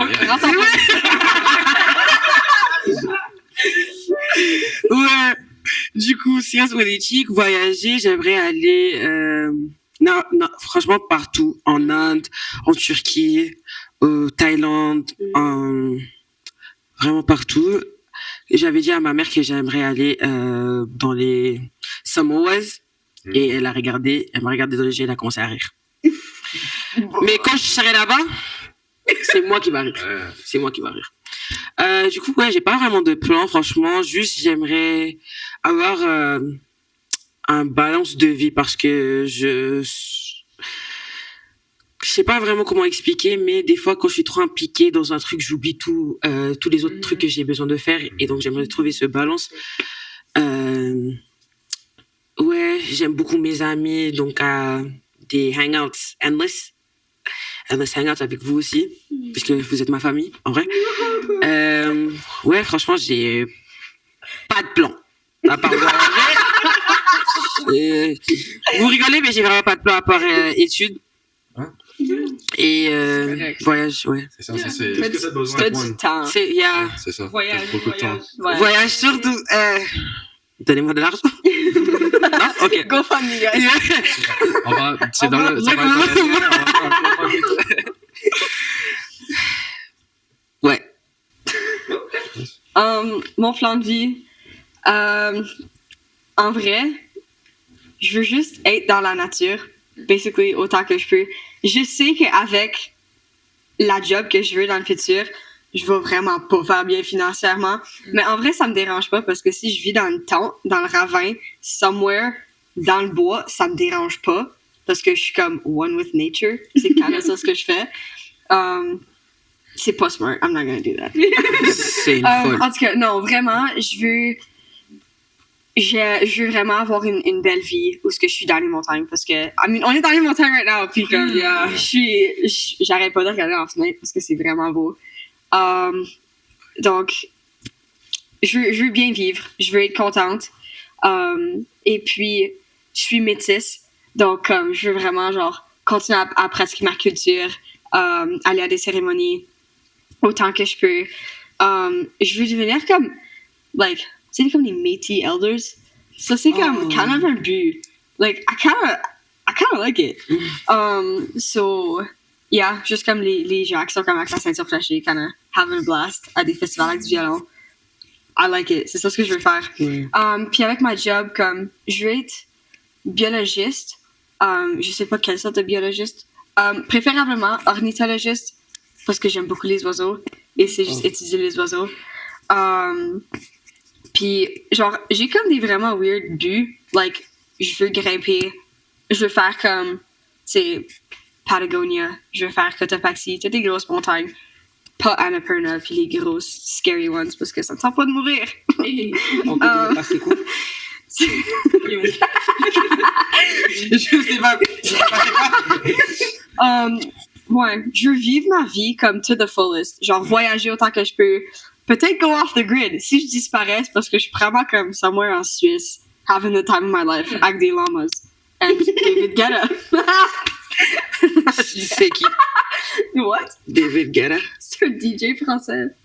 Speaker 3: Ouais. Du coup, sciences politiques, voyager, j'aimerais aller, non, franchement, partout. En Inde, en Turquie, au Thaïlande, vraiment partout. Et j'avais dit à ma mère que j'aimerais aller dans les Samoas. Et elle m'a regardé dans les yeux, elle a commencé à rire. Mais quand je serai là-bas, c'est moi qui va rire. C'est moi qui va rire. Du coup, ouais, j'ai pas vraiment de plan, franchement. Juste, j'aimerais avoir un balance de vie parce que je sais pas vraiment comment expliquer, mais des fois, quand je suis trop impliquée dans un truc, j'oublie tous les autres trucs que j'ai besoin de faire. Et donc, j'aimerais trouver ce balance. Ouais, j'aime beaucoup mes amis, donc des hangouts endless hangouts avec vous aussi, puisque vous êtes ma famille, en vrai. Ouais, franchement, j'ai pas de plan. À part voyager. Vous rigolez, mais j'ai vraiment pas de plan à part études.
Speaker 1: Hein?
Speaker 3: Et voyage, ouais.
Speaker 1: C'est ça, c'est...
Speaker 6: Qu'est-ce que t'as besoin
Speaker 4: T'as
Speaker 6: de
Speaker 4: du temps.
Speaker 3: C'est, yeah.
Speaker 1: C'est ça.
Speaker 2: Voyage,
Speaker 1: T'as beaucoup de temps.
Speaker 2: voyage.
Speaker 3: Voyage surtout. Donnez-moi de l'argent. Non? Ok.
Speaker 4: Go fund me, guys.
Speaker 1: On va... C'est dans le... Ça va être
Speaker 3: Ouais.
Speaker 4: Mon plan de vie, en vrai, je veux juste être dans la nature, basically, autant que je peux. Je sais qu'avec la job que je veux dans le futur, je vais vraiment pas faire bien financièrement. Mais en vrai, ça me dérange pas parce que si je vis dans le temps, dans le ravin, somewhere, dans le bois, ça me dérange pas parce que je suis comme one with nature. C'est quand même ça ce que je fais. C'est pas smart. I'm not gonna do that.
Speaker 3: C'est une folle.
Speaker 4: En tout cas, non, vraiment, je veux vraiment avoir une belle vie où ce que je suis dans les montagnes parce que, I mean, on est dans les montagnes right now, puis comme, j'arrête pas de regarder en fenêtre parce que c'est vraiment beau. Donc, je veux bien vivre, je veux être contente. Et puis, je suis métisse, donc je veux vraiment genre continuer à pratiquer ma culture, aller à des cérémonies autant que je peux. Je veux devenir comme, like, c'est comme les Métis Elders. Ça, c'est comme kind of un but. Like, I kind of like it. So, yeah, juste comme les gens qui sont comme avec la ceinture flashée, kind of having a blast à des festivals avec du violon. I like it. C'est ça ce que je veux faire. Puis avec ma job, comme, je veux être biologiste. Je sais pas quelle sorte de biologiste. Préférablement ornithologiste, parce que j'aime beaucoup les oiseaux. Et c'est juste étudier les oiseaux. Puis, genre, j'ai comme des vraiment weird buts. Like, je veux grimper. Je veux faire comme, tu sais, Patagonia. Je veux faire Cotopaxi. Toutes les grosses montagnes. Pas Annapurna, puis les grosses scary ones, parce que ça me sent pas de mourir.
Speaker 3: On peut passer quoi? Je sais pas.
Speaker 4: Ouais, je veux vivre ma vie comme to the fullest. Genre, voyager autant que je peux. Peut-être go off the grid. Si je disparais, c'est parce que je suis vraiment comme somewhere en Suisse, having the time of my life, avec des llamas. And David Guetta.
Speaker 3: C'est qui?
Speaker 4: What?
Speaker 3: David Guetta.
Speaker 4: C'est un DJ français.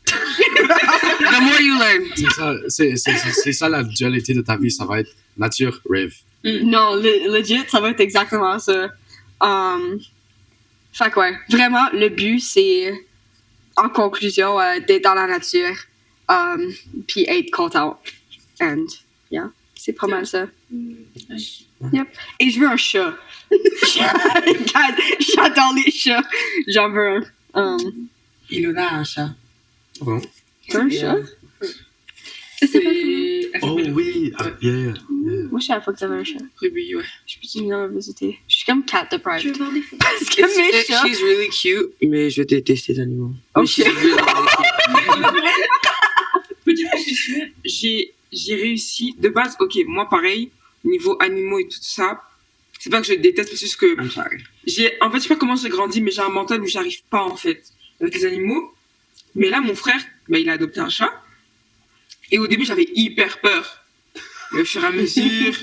Speaker 3: The more you learn.
Speaker 1: C'est ça la dualité de ta vie, ça va être nature, rave.
Speaker 4: Non, legit, ça va être exactement ça. Fait que ouais, vraiment, le but, c'est, en conclusion, d'être dans la nature, puis être content. And, yeah, c'est pas mal ça. Yep. Et je veux un chat. J'adore les chats. J'en veux un.
Speaker 3: Ilona a un chat.
Speaker 1: Bon.
Speaker 3: C'est un chat?
Speaker 6: Oh oui, yeah.
Speaker 4: Moi, je savais pas que t'avais un chat.
Speaker 2: Ruby, ouais.
Speaker 4: Je peux venir me visiter. Je suis comme cat
Speaker 5: Je
Speaker 4: deprived.
Speaker 5: veux voir des photos.
Speaker 4: Parce que mes chats.
Speaker 3: She's really cute, mais je déteste les animaux.
Speaker 4: Oh,
Speaker 3: Mais she's
Speaker 4: shit.
Speaker 3: really, really cute.
Speaker 2: Petite confession, j'ai réussi. De base, ok, moi pareil, niveau animaux et tout ça, c'est pas que je déteste, c'est juste que
Speaker 3: I'm sorry.
Speaker 2: en fait, je sais pas comment j'ai grandi, mais j'ai un mental où j'arrive pas en fait avec les animaux. Mais là, mon frère, il a adopté un chat. Et au début, j'avais hyper peur. Mais au fur et à mesure,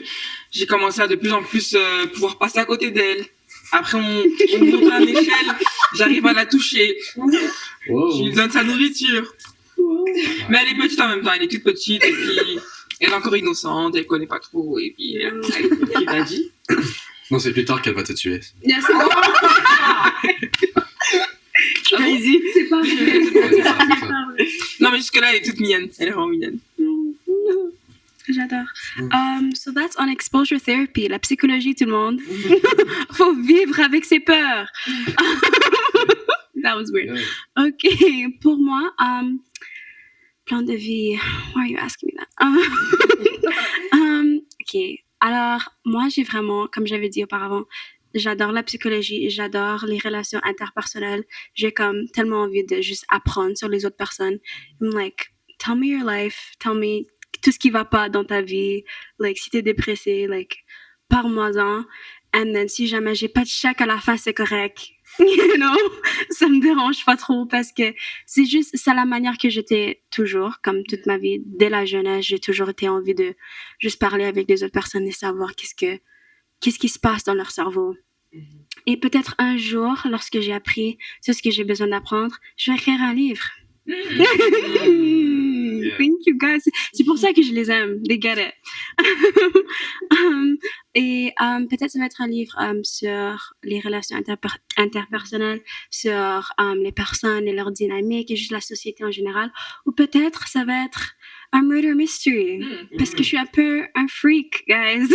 Speaker 2: j'ai commencé à de plus en plus pouvoir passer à côté d'elle. Après, on monte à l'échelle, j'arrive à la toucher. Je lui donne sa nourriture. Mais elle est petite en même temps, elle est toute petite et puis elle est encore innocente, elle connaît pas trop et puis
Speaker 3: Qui t'a dit?
Speaker 1: Non, c'est plus tard qu'elle va te tuer.
Speaker 5: Yeah, c'est bon.
Speaker 4: Crazy.
Speaker 5: C'est pas vrai.
Speaker 1: C'est ça, c'est ça.
Speaker 2: non mais jusque là elle est toute mignonne, elle est vraiment mignonne.
Speaker 5: J'adore. So that's on exposure therapy, la psychologie, tout le monde. Faut vivre avec ses peurs. That was weird.
Speaker 1: Yeah.
Speaker 5: Ok, pour moi, plan de vie. Why are you asking me that? Ok, alors moi j'ai vraiment, comme j'avais dit auparavant, j'adore la psychologie, j'adore les relations interpersonnelles. J'ai comme tellement envie de juste apprendre sur les autres personnes. I'm like, tell me your life, tell me tout ce qui va pas dans ta vie. Like, si t'es dépressé, like, parle-moi-en. And then, si jamais j'ai pas de chèque à la fin, c'est correct. You know? Ça me dérange pas trop parce que c'est la manière que j'étais toujours, comme toute ma vie. Dès la jeunesse, j'ai toujours été envie de juste parler avec les autres personnes et savoir qu'est-ce qui se passe dans leur cerveau. Et peut-être un jour, lorsque j'ai appris tout ce que j'ai besoin d'apprendre, je vais écrire un livre. Thank you guys. C'est pour ça que je les aime. They get it. Et peut-être ça va être un livre sur les relations interpersonnelles, sur les personnes et leur dynamique et juste la société en général. Ou peut-être ça va être un murder mystery. Parce que je suis un peu un freak, guys.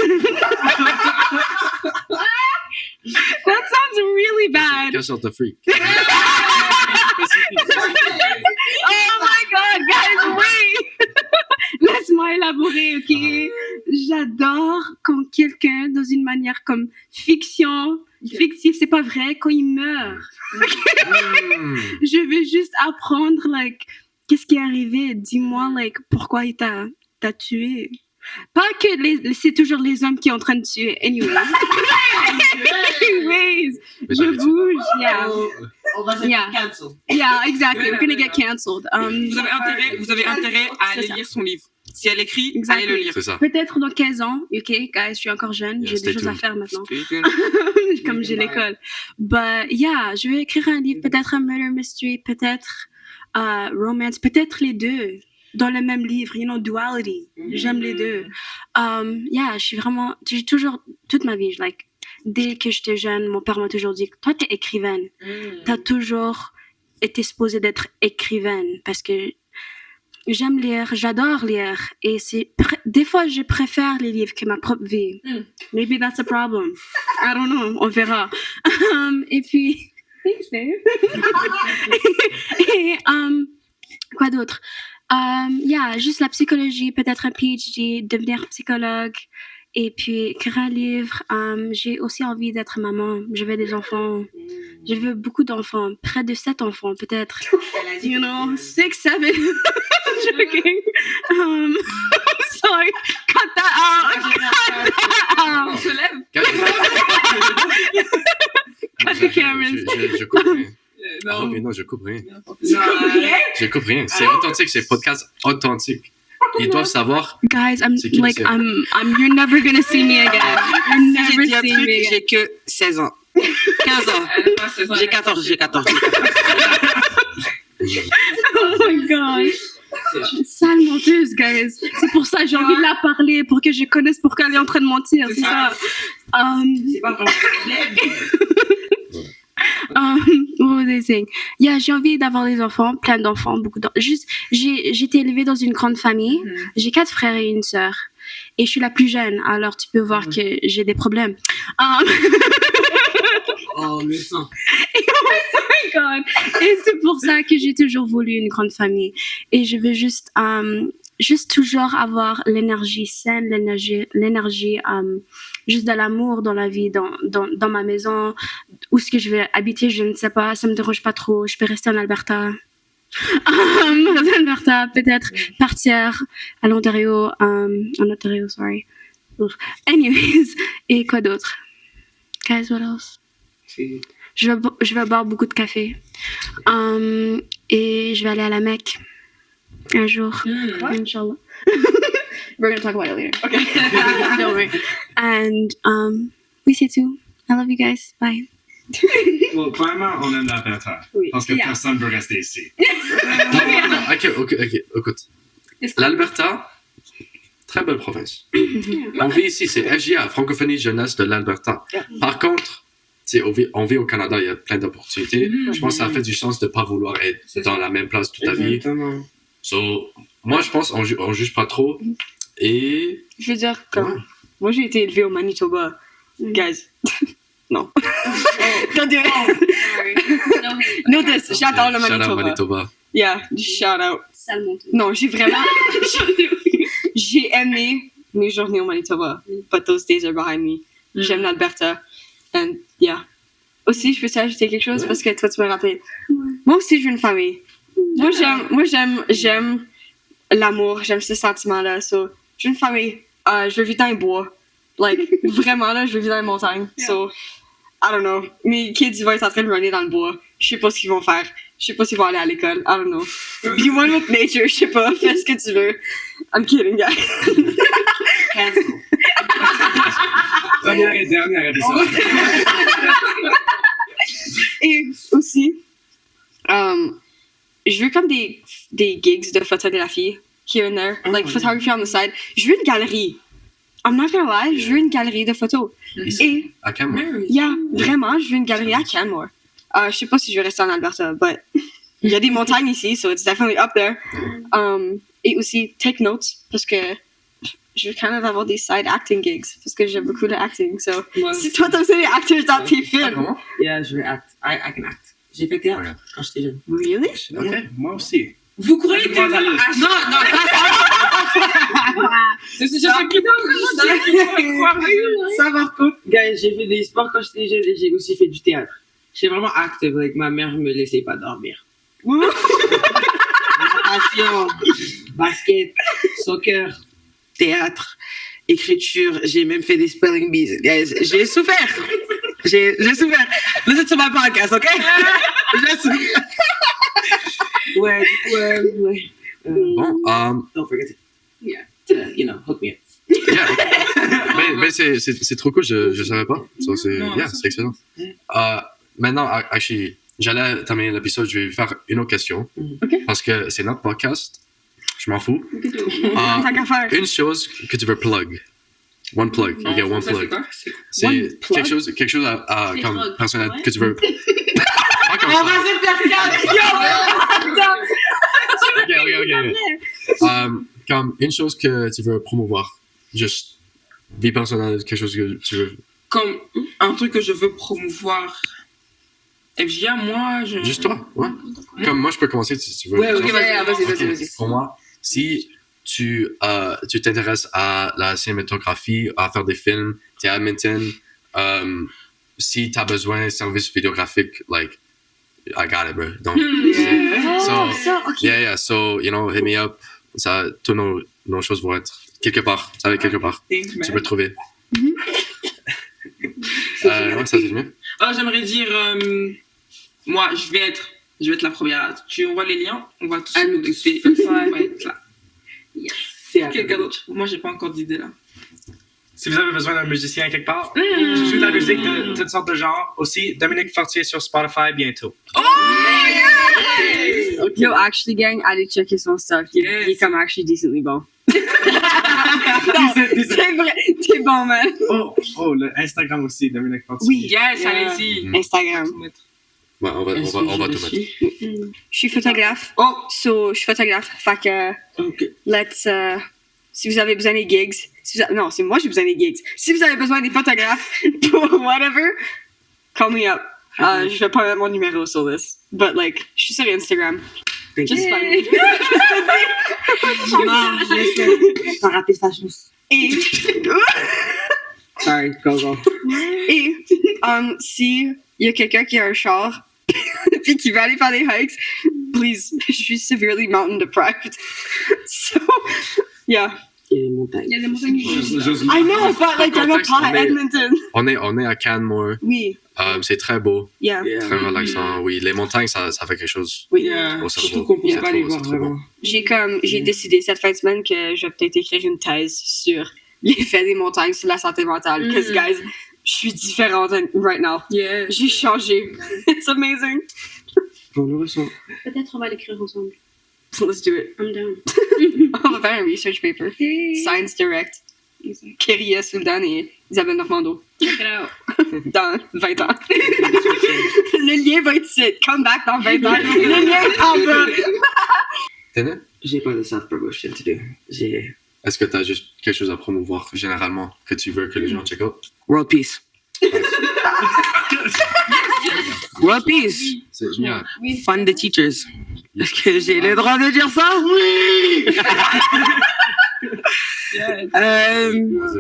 Speaker 5: That sounds really bad.
Speaker 1: Quelle sorte de freak?
Speaker 5: Oh my god, guys, wait! Laisse-moi élaborer, ok? J'adore quand quelqu'un, dans une manière comme fictive, c'est pas vrai, quand il meurt. Je veux juste apprendre, like, qu'est-ce qui est arrivé? Dis-moi, like, pourquoi il t'a tué? Pas que c'est toujours les hommes qui sont en train de tuer. Anyways. Anyways. Je bouge, yeah.
Speaker 3: On va se
Speaker 5: Yeah.
Speaker 3: cancel.
Speaker 5: Yeah, exactly. We're gonna get cancelled.
Speaker 2: Vous avez intérêt à
Speaker 5: C'est
Speaker 2: aller
Speaker 5: ça.
Speaker 2: lire son livre. Si elle écrit,
Speaker 5: Exactly.
Speaker 2: allez le lire.
Speaker 1: C'est ça.
Speaker 5: Peut-être dans 15 ans, ok, guys, je suis encore jeune,
Speaker 1: Yeah,
Speaker 5: j'ai
Speaker 1: stay
Speaker 5: des choses à
Speaker 1: tuned.
Speaker 5: faire maintenant. Comme j'ai l'école. But yeah, je vais écrire un livre, peut-être un murder mystery, peut-être romance, peut-être les deux dans le même livre, you know, duality. J'aime les deux. Yeah, j'ai toujours, toute ma vie, like, dès que j'étais jeune, mon père m'a toujours dit, toi, t'es écrivaine. T'as toujours été supposée d'être écrivaine parce que j'aime lire, j'adore lire et des fois je préfère les livres que ma propre vie. Maybe that's a problem. I don't know, on verra. Et puis, thanks babe. Et quoi d'autre? Yeah, juste la psychologie, peut-être un PhD, devenir psychologue. Et puis, écrire un livre. J'ai aussi envie d'être maman. Je veux des enfants. Je veux beaucoup d'enfants. Près de 7 enfants, peut-être. You know, 6, 7. Joking. Sorry. Cut that out. Cut that
Speaker 2: On
Speaker 5: out.
Speaker 2: se lève.
Speaker 5: Cut the cameras.
Speaker 1: Je coupe rien. Ah,
Speaker 2: Non.
Speaker 1: mais non, je coupe rien.
Speaker 3: Non.
Speaker 1: Je coupe rien. C'est authentique, c'est podcast authentique. Ils doivent savoir.
Speaker 5: Guys, I'm
Speaker 1: C'est qui le
Speaker 5: like,
Speaker 1: sait?
Speaker 5: you're never gonna see me again. You're
Speaker 3: Si j'ai
Speaker 5: never
Speaker 3: dit un
Speaker 5: seeing
Speaker 3: truc,
Speaker 5: me again.
Speaker 3: j'ai que 16 ans. 15 ans.
Speaker 2: Elle a pas 16 ans,
Speaker 3: J'ai
Speaker 2: elle a
Speaker 3: 14, j'ai 14.
Speaker 5: Oh my god. Sale menteuse, guys. C'est pour ça que j'ai envie de la parler, pour que je connaisse pourquoi elle est en train de mentir. C'est ça.
Speaker 3: C'est pas ton problème.
Speaker 5: What was I saying? Yeah, j'ai envie d'avoir des enfants, plein d'enfants, beaucoup d'enfants. Juste, j'ai été élevée dans une grande famille. J'ai 4 frères et une sœur. Et je suis la plus jeune, alors tu peux voir que j'ai des problèmes.
Speaker 3: Oh, le sang.
Speaker 5: God. Et c'est pour ça que j'ai toujours voulu une grande famille. Et je veux juste toujours avoir l'énergie saine, l'énergie, juste de l'amour dans la vie, dans ma maison, où est-ce que je vais habiter, je ne sais pas, ça me dérange pas trop, je peux rester en Alberta. En Alberta, peut-être partir à l'Ontario, en Ontario, sorry. Anyways, et quoi d'autre? Guys, what else? Je vais boire beaucoup de café. Et je vais aller à la Mecque un jour. Inshallah. We're going to talk about it later. Okay. Don't worry. And oui, c'est tout. I love you guys. Bye.
Speaker 6: Bon, clairement, on aime l'Alberta.
Speaker 3: Oui.
Speaker 6: Parce que personne ne veut rester ici.
Speaker 1: Ok, écoute. L'Alberta, très belle province. On vit ici, c'est FJA, Francophonie Jeunesse de l'Alberta. Par contre, on vit au Canada, il y a plein d'opportunités. Je pense que ça fait du sens de ne pas vouloir être dans la même place toute ta vie.
Speaker 3: Exactement.
Speaker 1: So, moi, je pense qu'on juge pas trop. Et.
Speaker 4: Je veux dire, comme. Moi, j'ai été élevée au Manitoba. Guys. Non. Don't do it. No, this. J'adore le
Speaker 1: Shout out
Speaker 4: Manitoba.
Speaker 1: Manitoba.
Speaker 4: Yeah, shout out.
Speaker 5: Salement.
Speaker 4: Non, j'ai vraiment. J'ai aimé mes journées au Manitoba. But those days are behind me. J'aime l'Alberta. And yeah. Aussi, je peux t'ajouter quelque chose parce que toi, tu m'as rappelé. Moi aussi, je veux une famille. Moi, j'aime l'amour. J'aime ce sentiment-là. So, je veux une famille. Je veux vivre dans les bois. Like, vraiment, là, je veux vivre dans les montagnes. So, I don't know. Mes kids, ils vont être en train de runner dans le bois. Je sais pas ce qu'ils vont faire. Je sais pas s'ils vont aller à l'école. I don't know. Be one with nature. Je sais pas. Fais ce que tu veux. I'm kidding, guys.
Speaker 6: Première et dernière épisode.
Speaker 4: Et aussi, je veux comme des gigs de photographie here and there. Like, photography on the side. Je veux une galerie. I'm not gonna lie, je veux une galerie de photos. Et,
Speaker 1: À Canmore.
Speaker 4: yeah, vraiment, je veux une galerie à Canmore. Je sais pas si je vais rester en Alberta, but il y a des montagnes ici, so it's definitely up there. Et aussi, take notes, parce que je veux quand même avoir des side acting gigs, parce que j'aime beaucoup le acting, so.
Speaker 3: Moi,
Speaker 4: Si toi t'aimes ça les acteurs dans tes films.
Speaker 3: yeah, je vais act. I can act. J'ai fait théâtre quand j'étais jeune.
Speaker 4: Really?
Speaker 6: Ok, moi aussi.
Speaker 2: Vous croyez que...
Speaker 6: Moi, ça le-
Speaker 2: Ah, non. Je sais pas.
Speaker 3: Ça, par contre, guys, j'ai fait des sports quand j'étais jeune et j'ai aussi fait du théâtre. J'étais vraiment active, like, ma mère me laissait pas dormir. Natation, basket, soccer, théâtre, écriture, j'ai même fait des spelling bees. Guys, j'ai souffert. J'ai souffert. Listen to my podcast, ok? J'ai souffert. Ouais, ouais.
Speaker 1: Bon,
Speaker 3: Don't forget it.
Speaker 2: Yeah.
Speaker 3: You know, hook me up.
Speaker 1: yeah. mais c'est trop cool, je savais pas. So,
Speaker 2: Non,
Speaker 1: c'est excellent. Maintenant, actually, j'allais terminer l'épisode, je vais faire une autre question. Parce que c'est notre podcast. Je m'en fous.
Speaker 4: Tant qu'à faire.
Speaker 1: Une chose que tu veux plug. One plug. You get one plug. C'est
Speaker 4: One plug?
Speaker 1: quelque chose à
Speaker 5: Les
Speaker 1: comme
Speaker 5: plugs,
Speaker 1: personnel
Speaker 5: ouais.
Speaker 1: que tu veux. Pas comme
Speaker 3: On va
Speaker 1: ça.
Speaker 3: se faire calme.
Speaker 1: Ok. Comme une chose que tu veux promouvoir. Juste vie personnelle, quelque chose que tu veux.
Speaker 2: Comme un truc que je veux promouvoir. FJA, moi, je...
Speaker 1: Juste toi, ouais. Comme moi, je peux commencer si tu veux.
Speaker 3: Ouais, ok,
Speaker 1: Ok.
Speaker 3: vas-y.
Speaker 1: Pour moi, si tu t'intéresses à la cinématographie, à faire des films, t'es à Edmonton, si t'as besoin de services vidéographiques, like, I got it, bro. Donc,
Speaker 4: Oh, ça, ok.
Speaker 1: yeah, so, you know, hit me up. Ça, tous nos choses vont être quelque part. Ça va être quelque part.
Speaker 2: Thanks, man.
Speaker 1: Tu peux le trouver. Ouais, ça, c'est mieux.
Speaker 2: Ah, j'aimerais dire, moi, je vais être la première. Tu envoies les liens, on va tous
Speaker 3: À
Speaker 2: se
Speaker 3: nous
Speaker 2: connecter.
Speaker 3: tous.
Speaker 2: On va être là.
Speaker 3: C'est
Speaker 2: Quelqu'un d'autre. Moi, j'ai pas encore d'idée là.
Speaker 6: Si vous avez besoin d'un musicien quelque part, je joue de la musique de toutes sortes de genres. Aussi, Dominique Fortier sur Spotify bientôt.
Speaker 4: Yo, actually, gang, allez checker son stuff. Il est comme actually decently bon. Non, c'est vrai, t'es bon, man.
Speaker 6: Oh, le Instagram aussi, Dominique Fortier.
Speaker 4: Oui.
Speaker 2: Yes,
Speaker 3: Yeah.
Speaker 2: allez-y.
Speaker 4: Instagram.
Speaker 2: Tout mettre.
Speaker 1: Ouais, on va tout mettre.
Speaker 4: Je suis photographe.
Speaker 2: Oh,
Speaker 4: So, je suis photographe. Fait que,
Speaker 3: Ok.
Speaker 4: let's, si vous avez besoin des gigs, non, c'est moi j'ai besoin des gigs. Si vous avez besoin des photographes pour whatever, call me up. Je vais pas mettre mon numéro sur this. But like, je suis sur Instagram. Just find me.
Speaker 3: Pas rater sa chance.
Speaker 4: Et,
Speaker 3: Sorry, go.
Speaker 4: et si il y a quelqu'un qui a un char puis qui va aller faire des hikes, please, je suis severely mountain deprived. So, yeah.
Speaker 3: Il y a des montagnes.
Speaker 5: Il y a des montagnes
Speaker 1: Juste-
Speaker 4: I know, but like, I'm
Speaker 1: Contexte,
Speaker 4: pas à Edmonton.
Speaker 1: on est à Canmore.
Speaker 4: Oui,
Speaker 1: C'est très beau,
Speaker 4: yeah.
Speaker 1: très relaxant. Oui, les montagnes, ça fait quelque chose.
Speaker 4: Oui.
Speaker 3: Yeah.
Speaker 1: Au cerveau.
Speaker 3: Surtout qu'on peut
Speaker 1: C'est
Speaker 3: pas les
Speaker 1: trop-
Speaker 3: voir
Speaker 1: c'est trop
Speaker 3: vraiment.
Speaker 4: J'ai décidé cette fin de semaine que je vais peut-être écrire une thèse sur l'effet des montagnes sur la santé mentale. Because, guys, je suis différente right now.
Speaker 2: Yeah.
Speaker 4: J'ai changé. It's amazing.
Speaker 3: On le ressent.
Speaker 5: Peut-être on va l'écrire ensemble.
Speaker 4: So let's do it.
Speaker 5: I'm down.
Speaker 4: On va faire un research paper. Science Direct.
Speaker 5: Exact.
Speaker 4: Kéria Soudan et Isabelle Normando.
Speaker 5: Check it out.
Speaker 4: Dans 20 ans. Le lien va être ici. Come back dans 20 ans. Le lien est en bas.
Speaker 1: Tenez,
Speaker 3: J'ai pas de self-promotion to do. J'ai
Speaker 1: est-ce que tu as juste quelque chose à promouvoir généralement que tu veux que les gens check out?
Speaker 3: World Peace. World Peace.
Speaker 1: C'est génial.
Speaker 3: Fund the teachers. Est-ce que j'ai le droit de dire ça? Oui!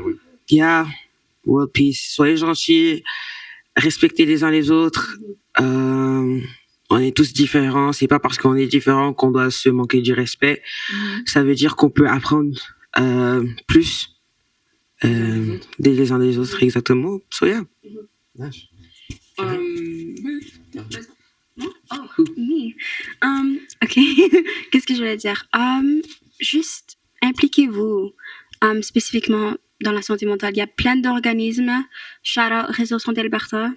Speaker 1: Oui.
Speaker 3: Yeah. World Peace. Soyez gentils. Respectez les uns les autres. On est tous différents. C'est pas parce qu'on est différents qu'on doit se manquer du respect. Ça veut dire qu'on peut apprendre plus des uns des autres. Exactement. So yeah.
Speaker 1: Nice.
Speaker 5: Oh, me. Ok. Qu'est-ce que je voulais dire? Juste impliquez-vous spécifiquement dans la santé mentale. Il y a plein d'organismes. Shout out Réseau Santé Alberta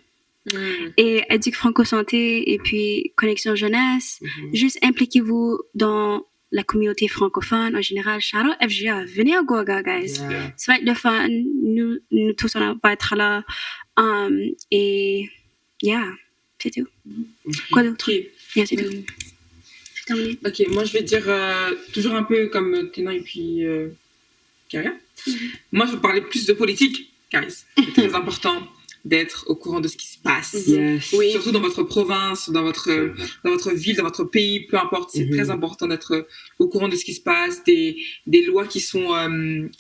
Speaker 5: et Éduc Franco Santé et puis Connexion Jeunesse. Juste impliquez-vous dans la communauté francophone en général. Shout out FGA. Venez à Goga, guys.
Speaker 1: Yeah.
Speaker 5: Ça va être le fun. Nous tous, on va être là. Et yeah, c'est tout. Quoi d'autre?
Speaker 2: Ok.
Speaker 5: Yeah, c'est tout. C'est terminé.
Speaker 2: Ok, moi je vais dire toujours un peu comme Ténin et puis Karia. Moi je vais parler plus de politique, Caris. C'est très important d'être au courant de ce qui se passe.
Speaker 3: Yes.
Speaker 4: Oui.
Speaker 2: Surtout dans votre province, dans votre ville, dans votre pays, peu importe. C'est très important d'être au courant de ce qui se passe, des lois qui sont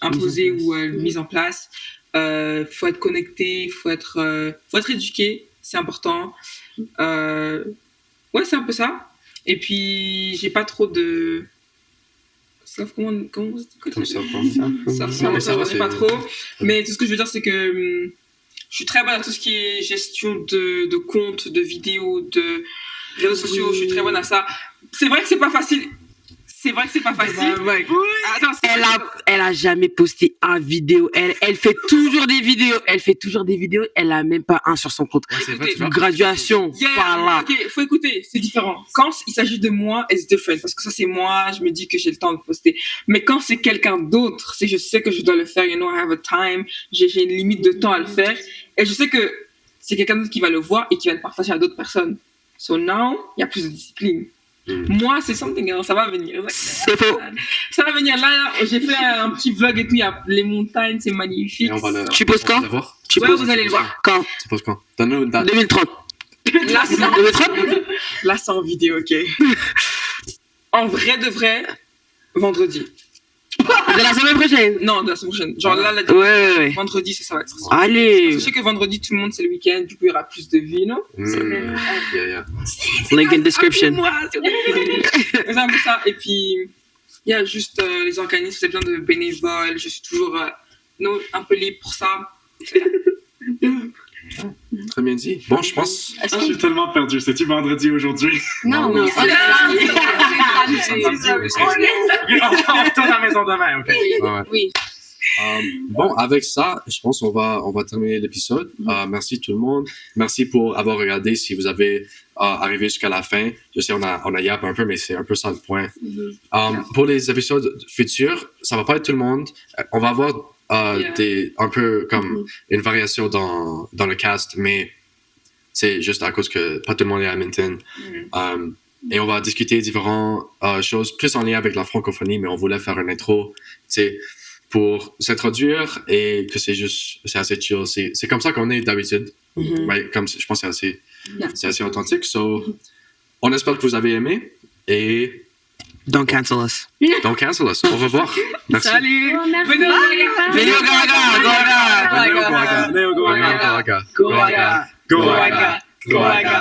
Speaker 2: imposées ou mises en place. Faut être connecté, faut être éduqué, c'est important. Ouais, c'est un peu ça. Et puis, j'ai pas trop de... Comment
Speaker 1: Comme ça,
Speaker 2: ça,
Speaker 1: mais ça va,
Speaker 2: je
Speaker 1: c'est-
Speaker 2: pas trop. Mais tout ce que je veux dire, c'est que je suis très bonne à tout ce qui est gestion de comptes, de vidéos, de réseaux sociaux. Je suis très bonne à ça. C'est vrai que c'est pas facile. Attends,
Speaker 3: Elle a jamais posté un vidéo. Elle fait toujours des vidéos. Elle a même pas un sur son compte.
Speaker 1: Ouais, c'est vrai, tu
Speaker 2: Écoutez,
Speaker 1: vois.
Speaker 3: Graduation, par là.
Speaker 2: Ok, faut écouter, c'est différent. Quand il s'agit de moi, it's different. Parce que ça, c'est moi, je me dis que j'ai le temps de poster. Mais quand c'est quelqu'un d'autre, si je sais que je dois le faire, I have a time, j'ai une limite de temps à le faire, et je sais que c'est quelqu'un d'autre qui va le voir et qui va le partager à d'autres personnes. So now, il y a plus de discipline. Moi, c'est something else, ça va venir.
Speaker 3: C'est faux.
Speaker 2: Ça va venir. Là, j'ai fait un petit vlog et tout, il y a les montagnes, c'est magnifique.
Speaker 1: Et on va le,
Speaker 3: Tu poses
Speaker 1: on va
Speaker 3: quand
Speaker 1: le voir.
Speaker 3: Tu
Speaker 2: Ouais,
Speaker 3: poses
Speaker 2: vous allez le voir.
Speaker 3: quand?
Speaker 1: Tu poses quand? Donne-nous une date.
Speaker 3: 2030.
Speaker 2: Là, c'est en
Speaker 3: 2030?
Speaker 2: Là, c'est en vidéo, ok. En vrai de vrai, vendredi.
Speaker 3: De la semaine prochaine.
Speaker 2: Non, de la semaine prochaine. Genre là,
Speaker 3: Ouais.
Speaker 2: vendredi, ça va être.
Speaker 3: Allez.
Speaker 2: Je sais que vendredi, tout le monde, c'est le week-end, du coup, il y aura plus de vie, non?
Speaker 1: Yeah.
Speaker 3: Link in description.
Speaker 2: Moi, c'est un peu ça. Et puis, il y a juste les organismes, c'est plein de bénévoles. Je suis toujours un peu libre pour ça.
Speaker 1: Très bien dit. Bon, je pense.
Speaker 6: Je suis tellement perdu. C'est-tu vendredi aujourd'hui?
Speaker 4: Non,
Speaker 1: Non,
Speaker 4: mais
Speaker 1: c'est-
Speaker 4: on est
Speaker 6: On retourne à la maison demain, ok?
Speaker 1: Ouais.
Speaker 4: Oui.
Speaker 1: Bon, avec ça, je pense qu'on va terminer l'épisode. Merci tout le monde. Merci pour avoir regardé. Si vous avez arrivé jusqu'à la fin, je sais on a yap un peu, mais c'est un peu ça le point. Pour les épisodes futurs, ça va pas être tout le monde. On va avoir un peu comme une variation dans le cast, mais c'est juste à cause que pas tout le monde est à Edmonton. Et on va discuter différentes choses plus en lien avec la francophonie, mais on voulait faire une intro, c'est pour s'introduire et que c'est assez chill. C'est comme ça qu'on est d'habitude.
Speaker 3: Mhm.
Speaker 1: Ouais, comme je pense que
Speaker 2: Yeah.
Speaker 1: c'est assez authentique. So, on espère que vous avez aimé et
Speaker 3: Don't cancel us.
Speaker 1: don't cancel us. Au revoir. Merci.
Speaker 2: Salut!
Speaker 5: Oh, merci.
Speaker 2: Venez au
Speaker 3: Video Gaga!
Speaker 1: Venez au Gaga.
Speaker 6: Go,
Speaker 1: Venez au Gaga.
Speaker 2: Go Gaga! Go Gaga! Go Gaga!